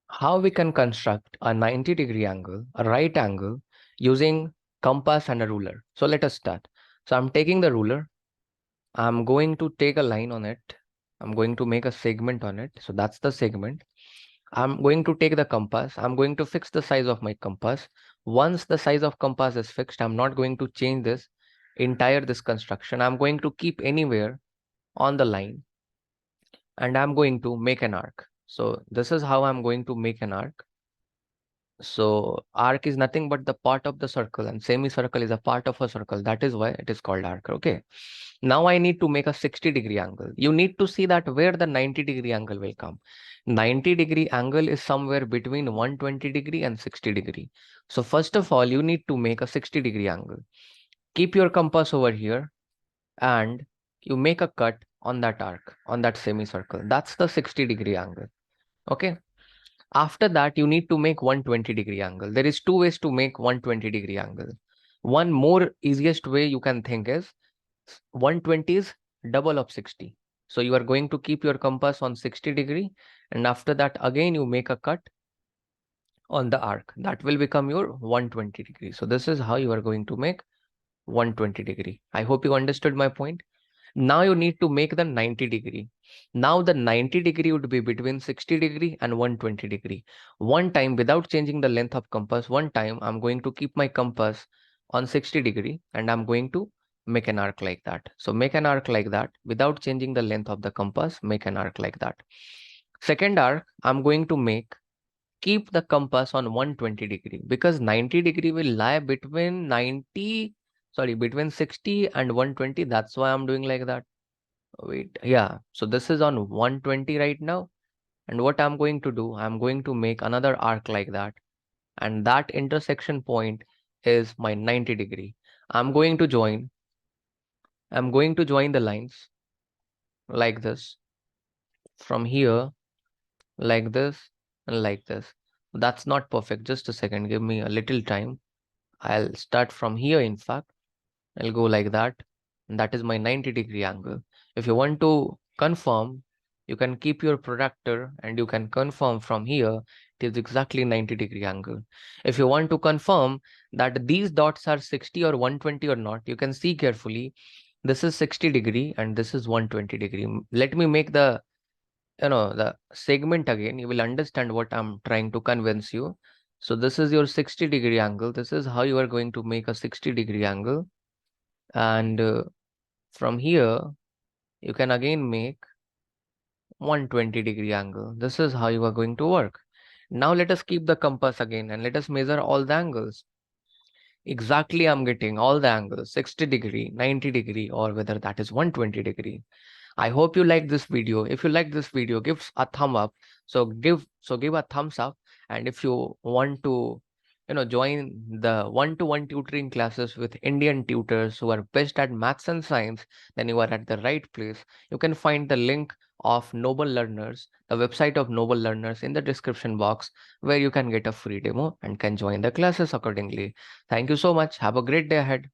how we can construct a 90-degree angle, a right angle, using compass and a ruler. So let us start. So I'm taking the ruler. I'm going to take a line on it. I'm going to make a segment on it. So that's the segment. I'm going to take the compass. I'm going to fix the size of my compass. Once the size of compass is fixed, I'm not going to change this construction. I'm going to keep anywhere on the line, and I'm going to make an arc. So this is how I'm going to make an arc. So arc is nothing but the part of the circle, and semicircle is a part of a circle. That is why it is called arc. Okay. Now I need to make a 60-degree angle. You need to see that where the 90-degree angle will come. 90-degree angle is somewhere between 120 degree and 60 degree. So first of all, you need to make a 60-degree angle. Keep your compass over here and you make a cut on that arc, on that semicircle. That's the 60-degree angle. Okay. After that, you need to make 120-degree angle. There is two ways to make 120-degree angle. One more easiest way you can think is 120 is double of 60. So you are going to keep your compass on 60 degree, and after that again you make a cut on the arc. That will become your 120 degree. So this is how you are going to make 120 degree. I hope you understood my point. Now you need to make the 90 degree. Now the 90 degree would be between 60 degree and 120 degree. One time, without changing the length of compass, one time I'm going to keep my compass on 60 degree and I'm going to make an arc like that. So make an arc like that without changing the length of the compass, make an arc like that. Second arc, I'm going to keep the compass on 120 degree because 90 degree will lie between between 60 and 120. That's why I'm doing like that. Wait, yeah. So this is on 120 right now. And what I'm going to do, I'm going to make another arc like that. And that intersection point is my 90 degree. I'm going to join, I'm going to join the lines like this from here, like this, and like this. That's not perfect. Just a second. Give me a little time. I'll start from here, in fact. I'll go like that. And that is my 90-degree angle. If you want to confirm, you can keep your protractor and you can confirm from here it is exactly 90-degree angle. If you want to confirm that these dots are 60 or 120 or not, you can see carefully. This is 60 degree and this is 120 degree. Let me make the the segment again. You will understand what I'm trying to convince you. So this is your 60-degree angle. This is how you are going to make a 60-degree angle. And from here, you can again make 120-degree angle. This is how you are going to work. Now let us keep the compass again and let us measure all the angles. Exactly, I'm getting all the angles, 60 degree, 90 degree, or whether that is 120 degree. I hope you like this video. If you like this video, give a thumb up. So give a thumbs up. And if you want to, join the one-to-one tutoring classes with Indian tutors who are best at maths and science, then you are at the right place. You can find the link of Noble Learners, the website of Noble Learners in the description box, where you can get a free demo and can join the classes accordingly. Thank you so much. Have a great day ahead.